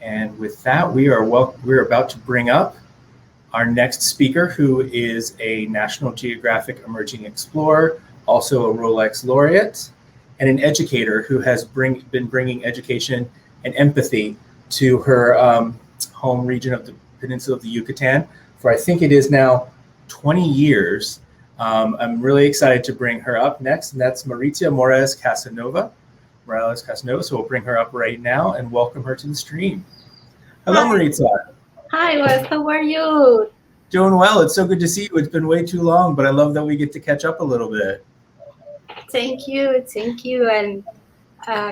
And with that, we're about to bring up our next speaker, who is a National Geographic Emerging Explorer, also a Rolex laureate, and an educator who has been bringing education and empathy to her home region of the Peninsula of the Yucatan for, I think it is now 20 years. I'm really excited to bring her up next, and that's Maritza Casanova. So we'll bring her up right now and welcome her to the stream. Hello, Hi. Maritza. Hi, Wes. How are you? Doing well. It's so good to see you. It's been way too long, but I love that we get to catch up a little bit. Thank you, and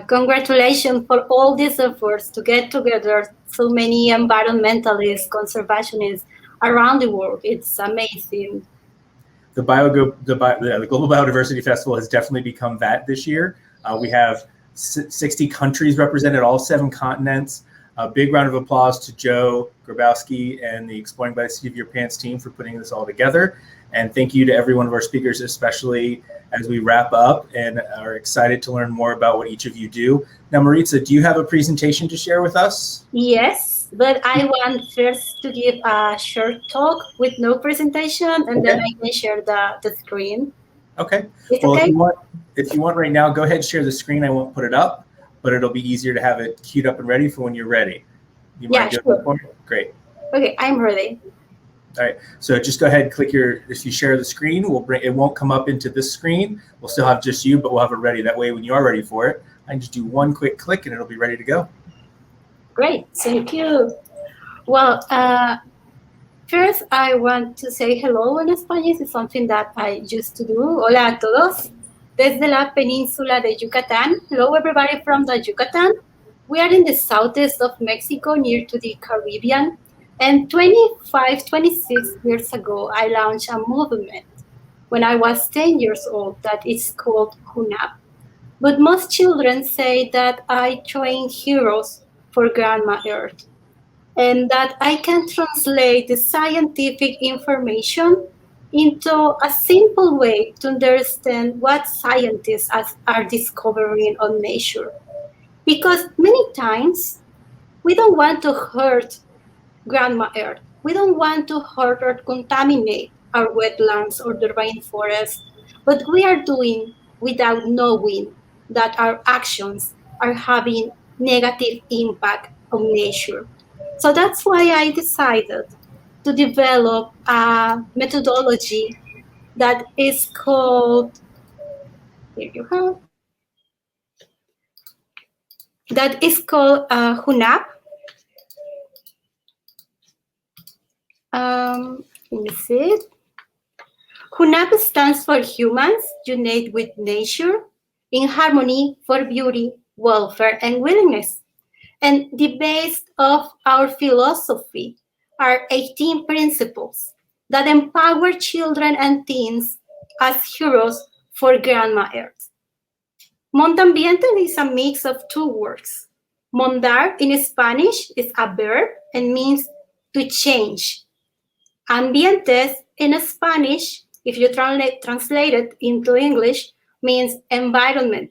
congratulations for all these efforts to get together so many environmentalists, conservationists around the world. It's amazing. The Global Biodiversity Festival has definitely become that this year. We have 60 countries represented, all 7 continents. A big round of applause to Joe Grabowski and the Exploring by the Seat of Your Pants team for putting this all together. And thank you to every one of our speakers, especially as we wrap up and are excited to learn more about what each of you do. Now, Maritza, do you have a presentation to share with us? Yes, but I want first to give a short talk with no presentation, and then I can share the screen. Okay. It's well, okay? If you want right now, go ahead and share the screen. I won't put it up, but it'll be easier to have it queued up and ready for when you're ready. You mind doing that for me? Great. Okay, I'm ready. All right, so just go ahead, if you share the screen, it won't come up into this screen. We'll still have just you, but we'll have it ready. That way, when you are ready for it, I can just do one quick click and it'll be ready to go. Great, thank you. Well, first I want to say hello in Spanish. It's something that I used to do. Hola a todos. Desde la Peninsula de Yucatan. Hello everybody from the Yucatan. We are in the southeast of Mexico, near to the Caribbean. And 26 years ago, I launched a movement when I was 10 years old that is called HUNAB. But most children say that I train heroes for Grandma Earth, and that I can translate the scientific information into a simple way to understand what scientists are discovering on nature. Because many times we don't want to hurt Grandma Earth. We don't want to hurt or contaminate our wetlands or the rainforest, but we are doing without knowing that our actions are having negative impact on nature. So that's why I decided to develop a methodology that is called, here you have, that is called HUNAB. Let me see it. HUNAB stands for Humans Unite with Nature in Harmony for Beauty, Welfare, and Willingness. And the base of our philosophy are 18 principles that empower children and teens as heroes for Grandma Earth. Mondambiente is a mix of 2 words. Mondar in Spanish is a verb and means to change. Ambientes in Spanish, if you translate it into English, means environment.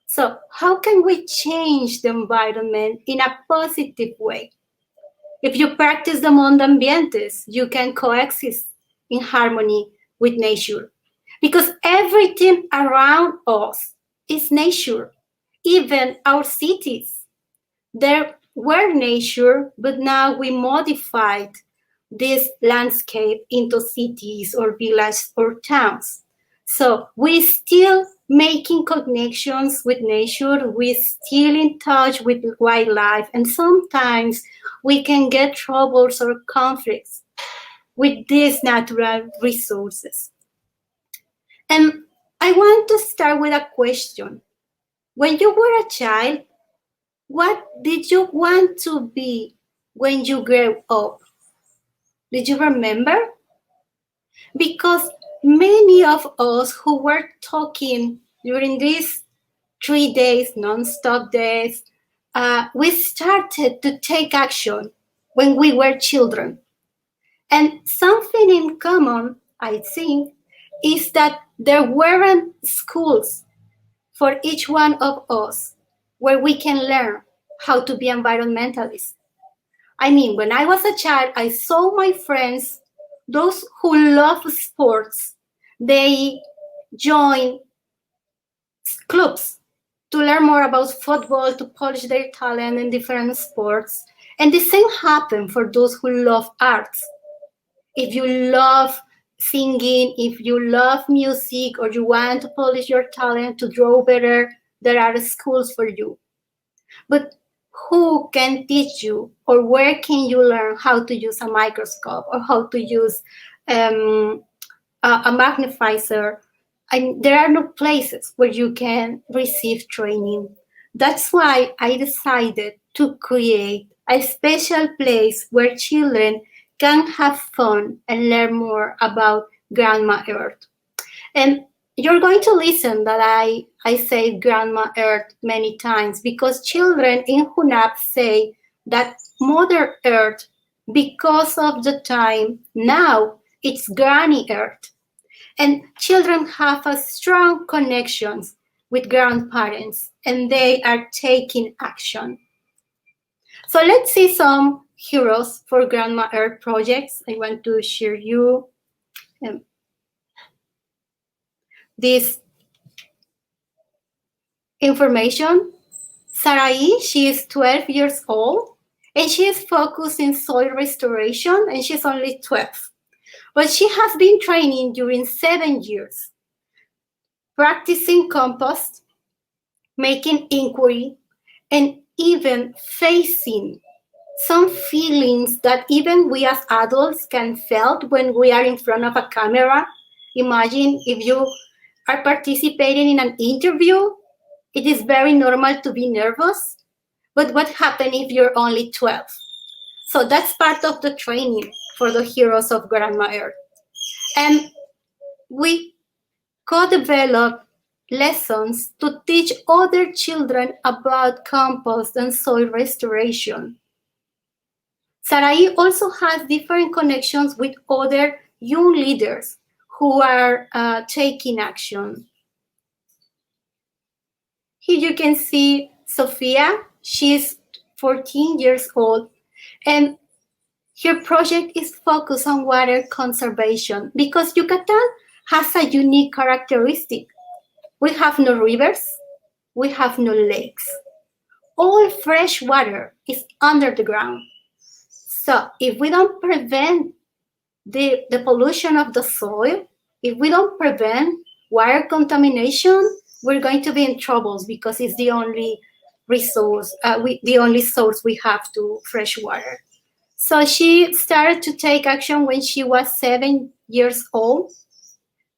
So how can we change the environment in a positive way? If you practice the Mondambientes, you can coexist in harmony with nature. Because everything around us is nature, even our cities. There were nature, but now we modified this landscape into cities or villages or towns. So we still making connections with nature, we still in touch with wildlife, and sometimes we can get troubles or conflicts with these natural resources. And I want to start with a question. When you were a child, what did you want to be when you grew up? Did you remember? Because many of us who were talking during these 3 days, non-stop days, we started to take action when we were children. And something in common, I think, is that there weren't schools for each one of us where we can learn how to be environmentalists. I mean, when I was a child, I saw my friends, those who love sports, they join clubs to learn more about football, to polish their talent in different sports. And the same happened for those who love arts. If you love singing, if you love music, or you want to polish your talent to draw better, there are schools for you. But who can teach you, or where can you learn how to use a microscope, or how to use a magnifier? And there are no places where you can receive training. That's why I decided to create a special place where children can have fun and learn more about Grandma Earth. And you're going to listen that I say Grandma Earth many times, because children in HUNAB say that Mother Earth, because of the time now, it's Granny Earth. And children have a strong connections with grandparents, and they are taking action. So let's see some heroes for Grandma Earth projects. I want to share you this information. Sarai, she is 12 years old, and she is focused in soil restoration, and she's only 12. But she has been training during 7 years, practicing compost, making inquiry, and even facing some feelings that even we as adults can feel when we are in front of a camera. Imagine if you are participating in an interview, it is very normal to be nervous. But what happens if you're only 12? So that's part of the training for the heroes of Grandma Earth. And we co-develop lessons to teach other children about compost and soil restoration. Sarai also has different connections with other young leaders who are taking action. Here you can see Sofia. She's 14 years old, and her project is focused on water conservation because Yucatan has a unique characteristic. We have no rivers, we have no lakes. All fresh water is under the ground. So if we don't prevent the pollution of the soil, if we don't prevent water contamination, we're going to be in troubles because it's the only resource, the only source we have to fresh water. So she started to take action when she was 7 years old.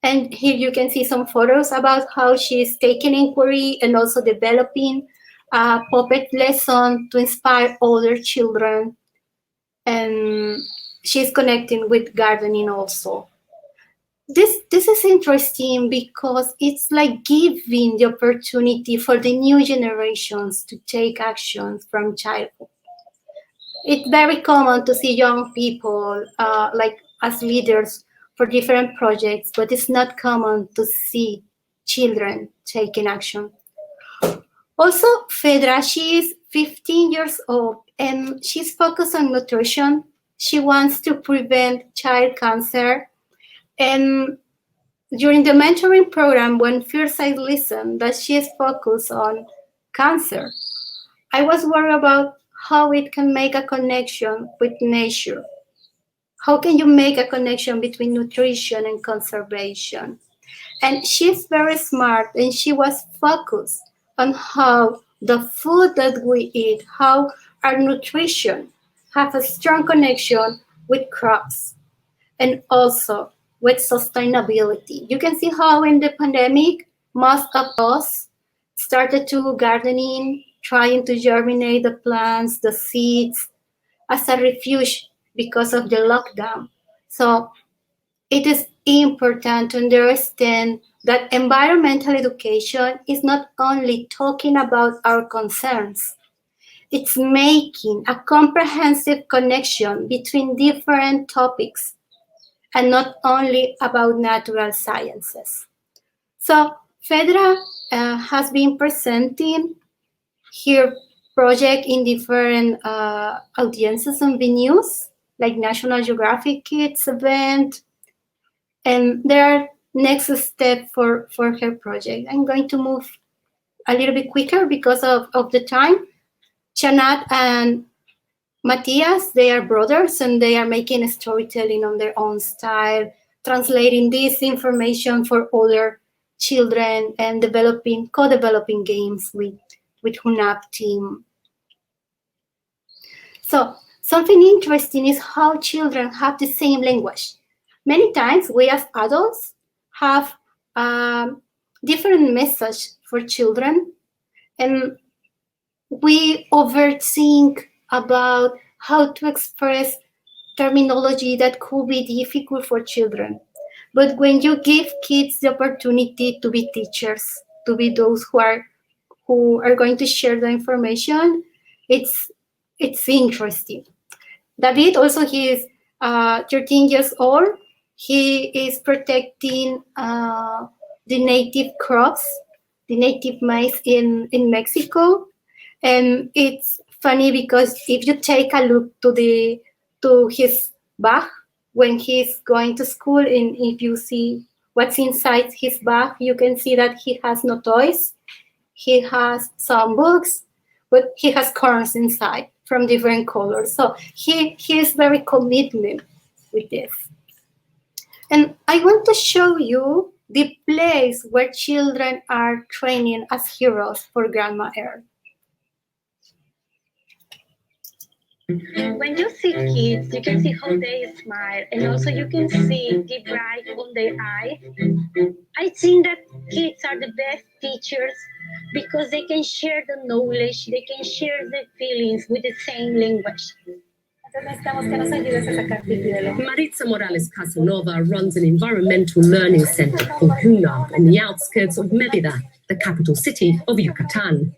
And here you can see some photos about how she's taking inquiry and also developing a puppet lesson to inspire other children. And she's connecting with gardening also. This is interesting because it's like giving the opportunity for the new generations to take action from childhood. It's very common to see young people like as leaders for different projects, but it's not common to see children taking action. Also, Fedra, she is 15 years old and she's focused on nutrition. She wants to prevent child cancer. And during the mentoring program, when first I listened that she is focused on cancer, I was worried about how it can make a connection with nature. How can you make a connection between nutrition and conservation? And she's very smart, and she was focused on how the food that we eat, how our nutrition have a strong connection with crops and also with sustainability. You can see how in the pandemic, most of us started to gardening, trying to germinate the plants, the seeds, as a refuge because of the lockdown. So it is important to understand that environmental education is not only talking about our concerns, it's making a comprehensive connection between different topics and not only about natural sciences. So Fedra has been presenting her project in different audiences and venues, like National Geographic Kids event. And there are next step for her project. I'm going to move a little bit quicker because of the time. Chanat and Matthias, they are brothers and they are making storytelling on their own style, translating this information for other children and co-developing games with HUNAB team. So something interesting is how children have the same language. Many times we as adults have different message for children, and we overthink about how to express terminology that could be difficult for children. But when you give kids the opportunity to be teachers, to be those who are going to share the information, it's interesting. David also, he is 13 years old. He is protecting the native crops, the native maize in Mexico. And it's funny because if you take a look to his bag when he's going to school, and if you see what's inside his bag, you can see that he has no toys. He has some books, but he has corns inside from different colors. So he is very committed with this. And I want to show you the place where children are training as heroes for Grandma Earth. When you see kids, you can see how they smile, and also you can see the bright on their eye. I think that kids are the best teachers because they can share the knowledge, they can share the feelings with the same language. Maritza Morales Casanova runs an environmental learning center called HUNAB on the outskirts of Mérida, the capital city of Yucatan.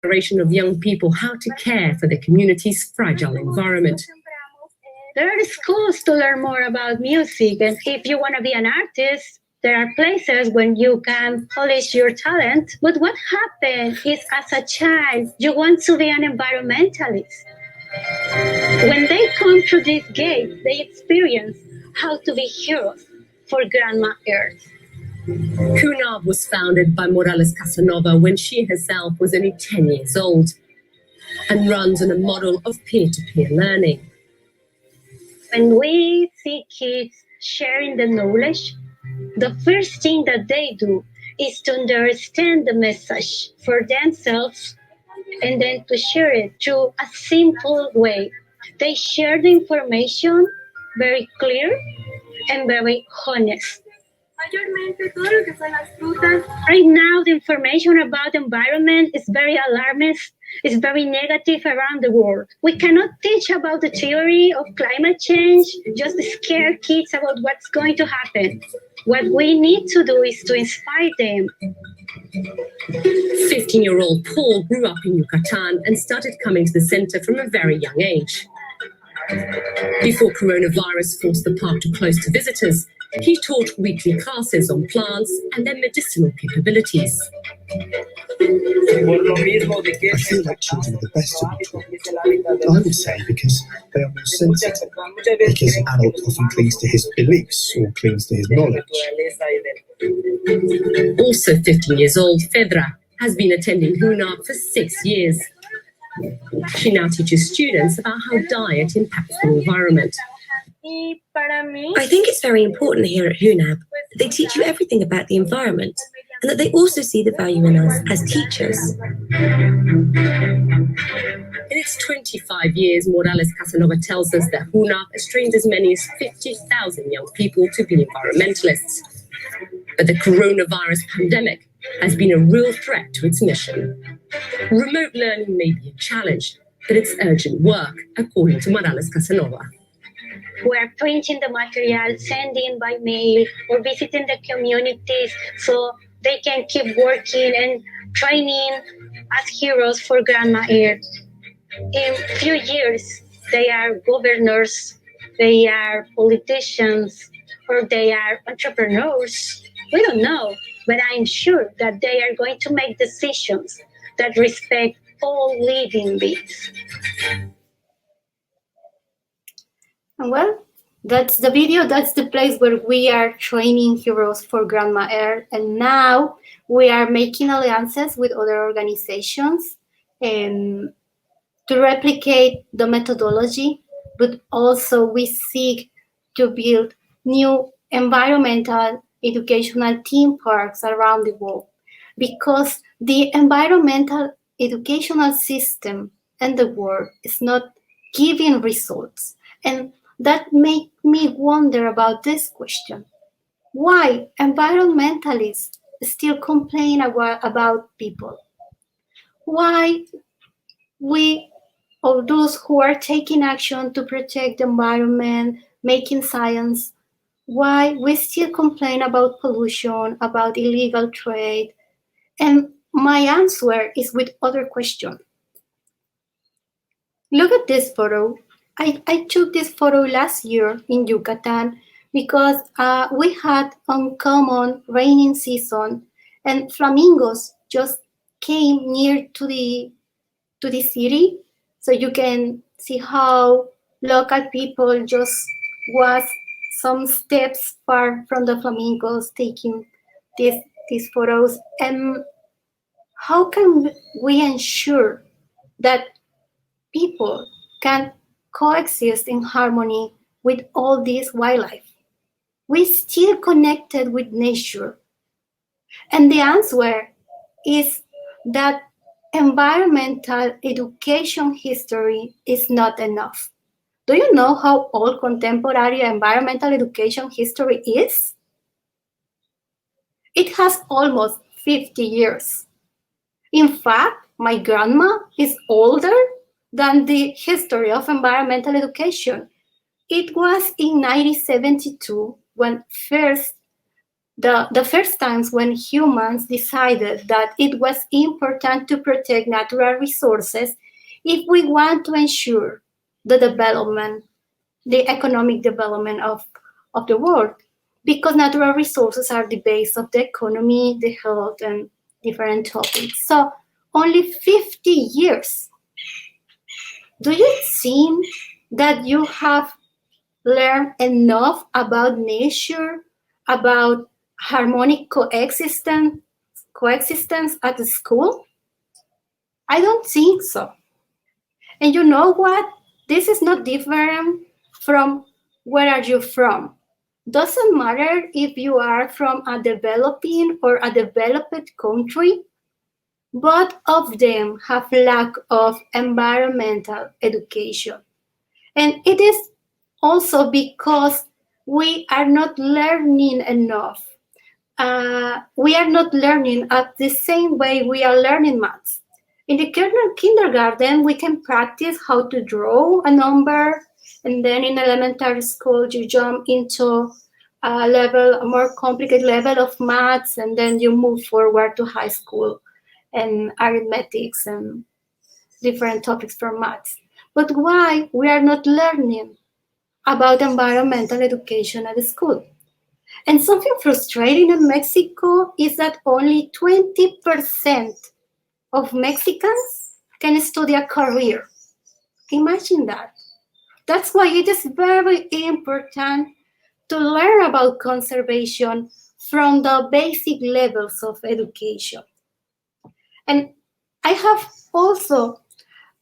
Generation of young people how to care for the community's fragile environment. There are schools to learn more about music, and if you want to be an artist, there are places when you can polish your talent. But what happens is, as a child, you want to be an environmentalist. When they come through this gate, they experience how to be heroes for Grandma Earth. HUNAB was founded by Morales Casanova when she herself was only 10 years old and runs on a model of peer-to-peer learning. When we see kids sharing the knowledge, the first thing that they do is to understand the message for themselves and then to share it through a simple way. They share the information very clear and very honest. Right now, the information about the environment is very alarmist. It's very negative around the world. We cannot teach about the theory of climate change, just to scare kids about what's going to happen. What we need to do is to inspire them. 15-year-old Paul grew up in Yucatan and started coming to the center from a very young age. Before coronavirus forced the park to close to visitors, he taught weekly classes on plants and their medicinal capabilities. I feel like children are the best to be taught. I would say because they are more sensitive. Because an adult often clings to his beliefs or clings to his knowledge. Also 15 years old, Fedra has been attending HUNAB for 6 years. She now teaches students about how diet impacts the environment. I think it's very important here at HUNAB that they teach you everything about the environment and that they also see the value in us as teachers. In its 25 years, Morales Casanova tells us that HUNAB has trained as many as 50,000 young people to be environmentalists. But the coronavirus pandemic has been a real threat to its mission. Remote learning may be a challenge, but it's urgent work, according to Morales Casanova. We are printing the material, sending by mail, or visiting the communities so they can keep working and training as heroes for Grandma Earth. In a few years, they are governors, they are politicians, or they are entrepreneurs. We don't know, but I'm sure that they are going to make decisions that respect all living beings. Well, that's the video. That's the place where we are training heroes for Grandma Earth. And now we are making alliances with other organizations to replicate the methodology, but also we seek to build new environmental educational theme parks around the world, because the environmental educational system in the world is not giving results. And that made me wonder about this question. Why environmentalists still complain about people? Why we, or those who are taking action to protect the environment, making science, why we still complain about pollution, about illegal trade? And my answer is with other question. Look at this photo. I took this photo last year in Yucatan because we had uncommon raining season, and flamingos just came near to the city. So you can see how local people just was some steps far from the flamingos taking these photos. And how can we ensure that people can coexist in harmony with all this wildlife? We still connected with nature. And the answer is that environmental education history is not enough. Do you know how old contemporary environmental education history is? It has almost 50 years. In fact, my grandma is older than the history of environmental education. It was in 1972 when the first times when humans decided that it was important to protect natural resources if we want to ensure the development, the economic development of the world, because natural resources are the base of the economy, the health, and different topics. So only 50 years. Do you think that you have learned enough about nature, about harmonic coexistence at the school? I don't think so. And you know what? This is not different from where are you from. Doesn't matter if you are from a developing or a developed country. Both of them have lack of environmental education. And it is also because we are not learning enough. We are not learning at the same way we are learning maths. In the kindergarten, we can practice how to draw a number, and then in elementary school, you jump into a more complicated level of maths, and then you move forward to high school and arithmetics and different topics from maths. But why we are not learning about environmental education at the school? And something frustrating in Mexico is that only 20% of Mexicans can study a career. Imagine that. That's why it is very important to learn about conservation from the basic levels of education. And I have also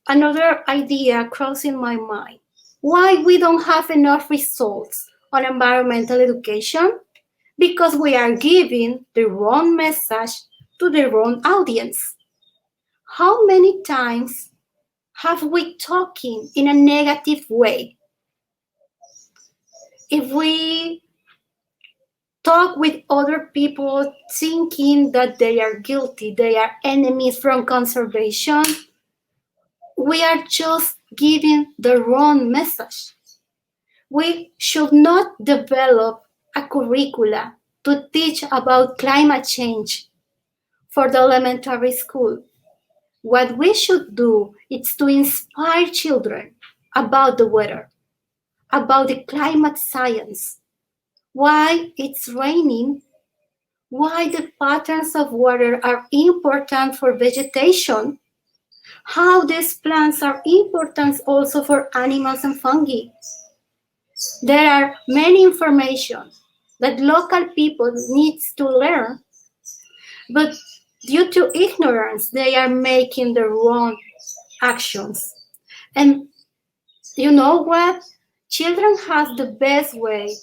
another idea crossing my mind. Why we don't have enough results on environmental education? Because we are giving the wrong message to the wrong audience. How many times have we talking in a negative way? If we talk with other people thinking that they are guilty, they are enemies from conservation, we are just giving the wrong message. We should not develop a curricula to teach about climate change for the elementary school. What we should do is to inspire children about the weather, about the climate science, why it's raining, why the patterns of water are important for vegetation, how these plants are important also for animals and fungi. There are many information that local people need to learn, but due to ignorance, they are making the wrong actions. And you know what? Children have the best way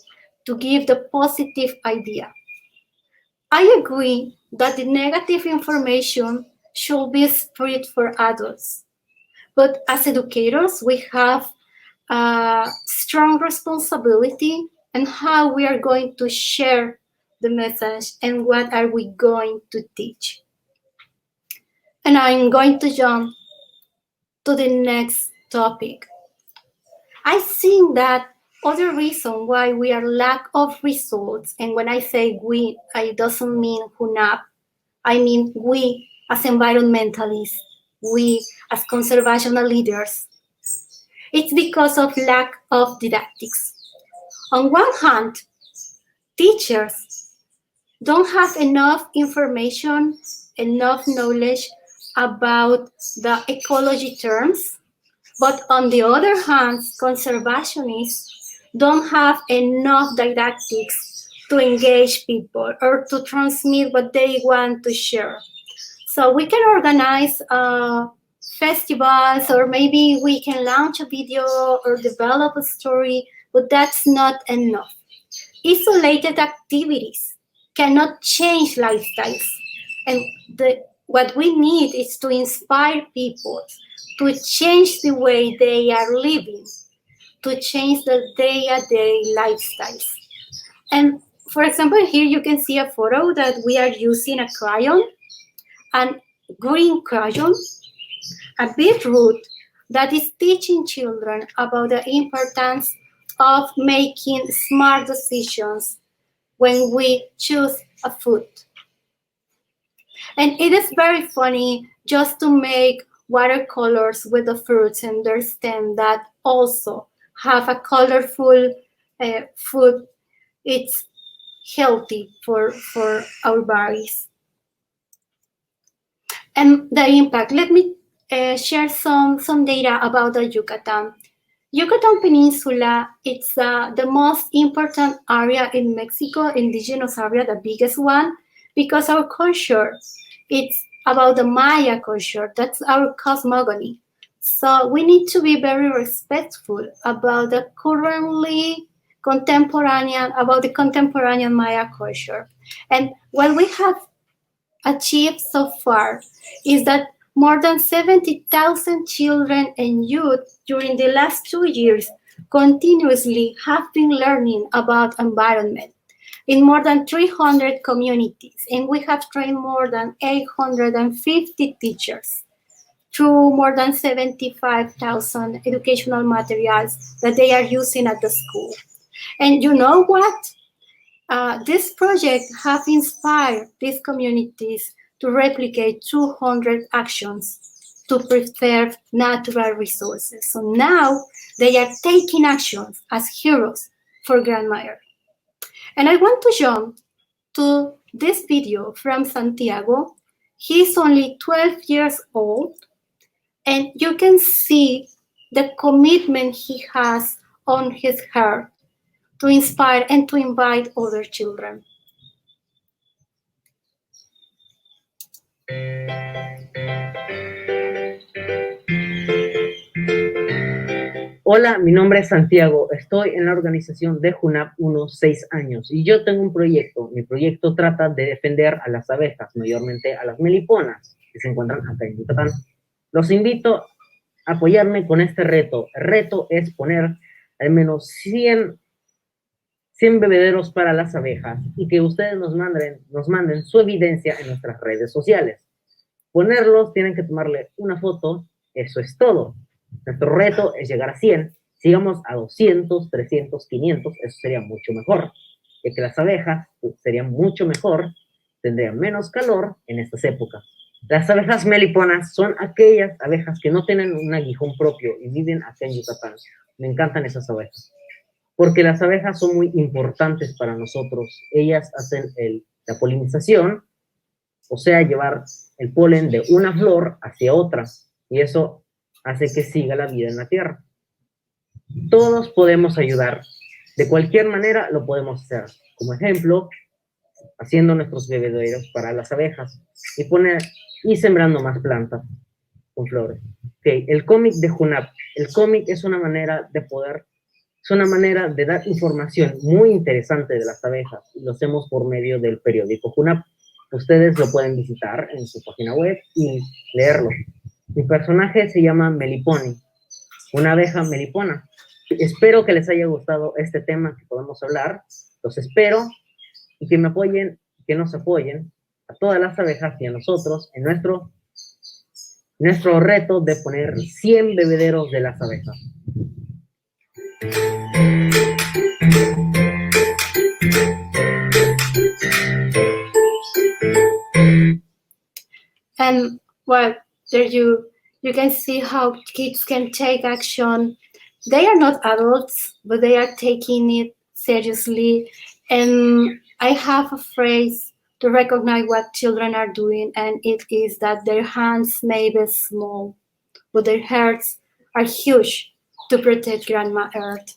to give the positive idea. I agree that the negative information should be spread for adults. But as educators, we have a strong responsibility in how we are going to share the message and what are we going to teach. And I'm going to jump to the next topic. I think that other reason why we are lack of results, and when I say we, I doesn't mean HUNAB, I mean we as environmentalists, we as conservational leaders. It's because of lack of didactics. On one hand, teachers don't have enough information, enough knowledge about the ecology terms, but on the other hand, conservationists don't have enough didactics to engage people or to transmit what they want to share. So we can organize festivals, or maybe we can launch a video or develop a story, but that's not enough. Isolated activities cannot change lifestyles. And what we need is to inspire people to change the way they are living, to change the day-to-day lifestyles. And for example, here you can see a photo that we are using a crayon, and green crayon, a beetroot that is teaching children about the importance of making smart decisions when we choose a food. And it is very funny just to make watercolors with the fruits and understand that also have a colorful food. It's healthy for our bodies. And the impact, let me share some data about the Yucatan. Yucatan Peninsula, it's the most important area in Mexico, indigenous area, the biggest one, because our culture, it's about the Maya culture, that's our cosmogony. So we need to be very respectful about the contemporary Maya culture. And what we have achieved so far is that more than 70,000 children and youth during the last 2 years continuously have been learning about environment in more than 300 communities, and we have trained more than 850 teachers through more than 75,000 educational materials that they are using at the school. And you know what? This project has inspired these communities to replicate 200 actions to preserve natural resources. So now they are taking actions as heroes for Grandmother. And I want to jump to this video from Santiago. He's only 12 years old, and you can see the commitment he has on his heart to inspire and to invite other children. Hola, mi nombre es Santiago, estoy en la organización de HUNAB unos 6 años y yo tengo un proyecto. Mi proyecto trata de defender a las abejas, mayormente a las meliponas que se encuentran acá en Yucatán. Los invito a apoyarme con este reto. El reto es poner al menos 100 bebederos para las abejas y que ustedes nos manden su evidencia en nuestras redes sociales. Ponerlos, tienen que tomarle una foto, eso es todo. Nuestro reto es llegar a 100. Si llegamos a 200, 300, 500, eso sería mucho mejor. Ya que las abejas serían mucho mejor, tendrían menos calor en estas épocas. Las abejas meliponas son aquellas abejas que no tienen un aguijón propio y viven acá en Yucatán. Me encantan esas abejas. Porque las abejas son muy importantes para nosotros. Ellas hacen el La polinización, o sea, llevar el polen de una flor hacia otra, y eso hace que siga la vida en la tierra. Todos podemos ayudar, de cualquier manera lo podemos hacer. Como ejemplo, haciendo nuestros bebederos para las abejas y sembrando más plantas con flores. Okay. El cómic de HUNAB. El cómic es una manera de dar información muy interesante de las abejas, y lo hacemos por medio del periódico HUNAB. Ustedes lo pueden visitar en su página web y leerlo. Mi personaje se llama Melipone, una abeja melipona. Espero que les haya gustado este tema que podemos hablar. Los espero y que me apoyen, que nos apoyen a todas las abejas y a nosotros en nuestro reto de poner 100 bebederos de las abejas. And well, there you can see how kids can take action. They are not adults, but they are taking it seriously. And I have a phrase to recognize what children are doing, and it is that their hands may be small, but their hearts are huge to protect Grandma Earth.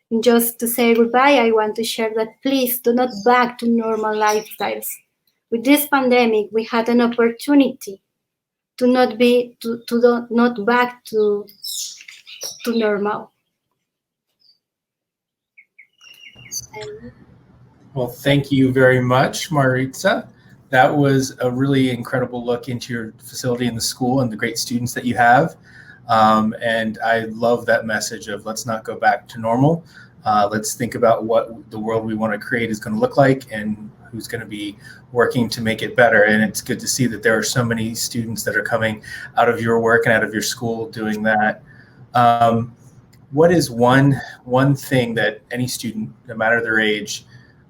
And just to say goodbye, I want to share that please do not back to normal lifestyles. With this pandemic, we had an opportunity to not back to normal. Well, thank you very much, Maritza. That was a really incredible look into your facility and the school and the great students that you have. And I love that message of let's not go back to normal. Let's think about what the world we want to create is going to look like and who's going to be working to make it better. And it's good to see that there are so many students that are coming out of your work and out of your school doing that. What is one thing that any student, no matter their age,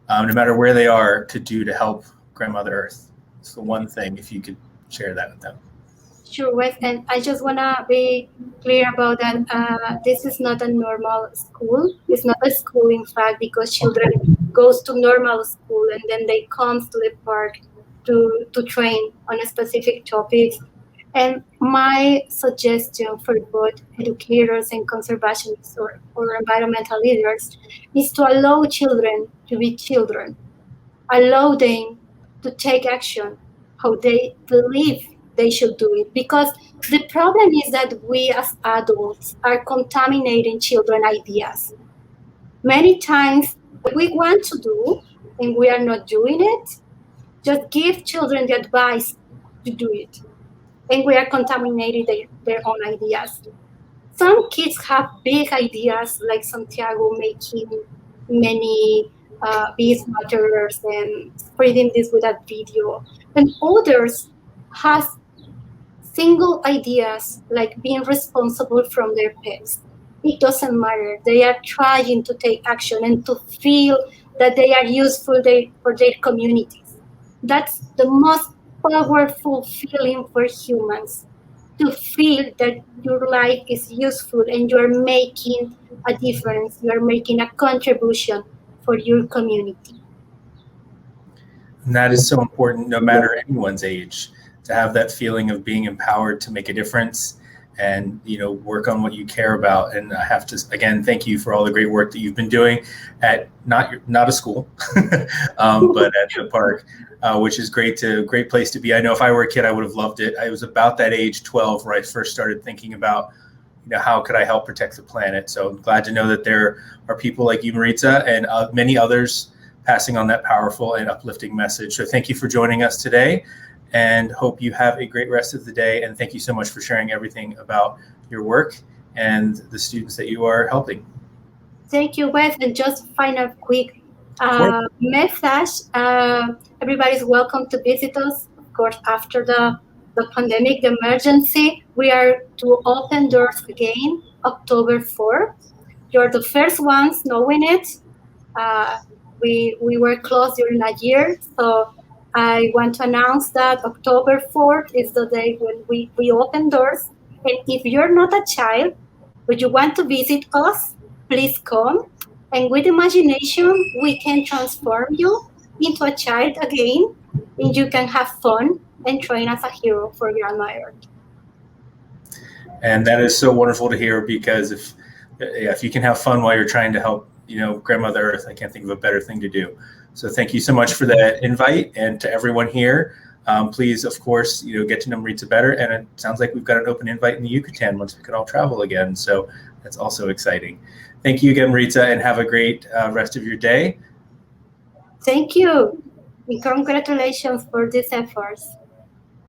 no matter where they are, could do to help Grandmother Earth? It's the one thing, if you could share that with them. Sure, Wes, and I just want to be clear about that. This is not a normal school. It's not a school, in fact, because children goes to normal school and then they come to the park to train on a specific topics. And my suggestion for both educators and conservationists or environmental leaders is to allow children to be children. Allow them to take action how they believe they should do it. Because the problem is that we as adults are contaminating children ideas. Many times what we want to do and we are not doing it, just give children the advice to do it. And we are contaminating their own ideas. Some kids have big ideas, like Santiago making many bees matters and spreading this with a video. And others have single ideas, like being responsible from their pets. It doesn't matter. They are trying to take action and to feel that they are useful for their communities. That's the most powerful feeling for humans, to feel that your life is useful and you're making a difference, you're making a contribution for your community. And that is so important, no matter anyone's age, to have that feeling of being empowered to make a difference and, you know, work on what you care about. And I have to, again, thank you for all the great work that you've been doing at not a school, but at the park, which is great place to be. I know if I were a kid, I would have loved it. I was about that age, 12, where I first started thinking about, you know, how could I help protect the planet? So I'm glad to know that there are people like you, Maritza, and many others passing on that powerful and uplifting message. So thank you for joining us today, and hope you have a great rest of the day. And thank you so much for sharing everything about your work and the students that you are helping. Thank you, Wes. And just final quick message. Everybody's welcome to visit us, of course, after the pandemic, the emergency. We are to open doors again October 4th. You're the first ones knowing it. We were closed during a year, so I want to announce that October 4th is the day when we open doors. And if you're not a child, but you want to visit us, please come. And with imagination, we can transform you. into a child again, and you can have fun and train as a hero for Grandma Earth. And that is so wonderful to hear, because if you can have fun while you're trying to help, Grandmother Earth, I can't think of a better thing to do. So thank you so much for that invite, and to everyone here. Please, of course, get to know Maritza better. And it sounds like we've got an open invite in the Yucatan once we can all travel again. So that's also exciting. Thank you again, Maritza, and have a great rest of your day. Thank you, and congratulations for these efforts.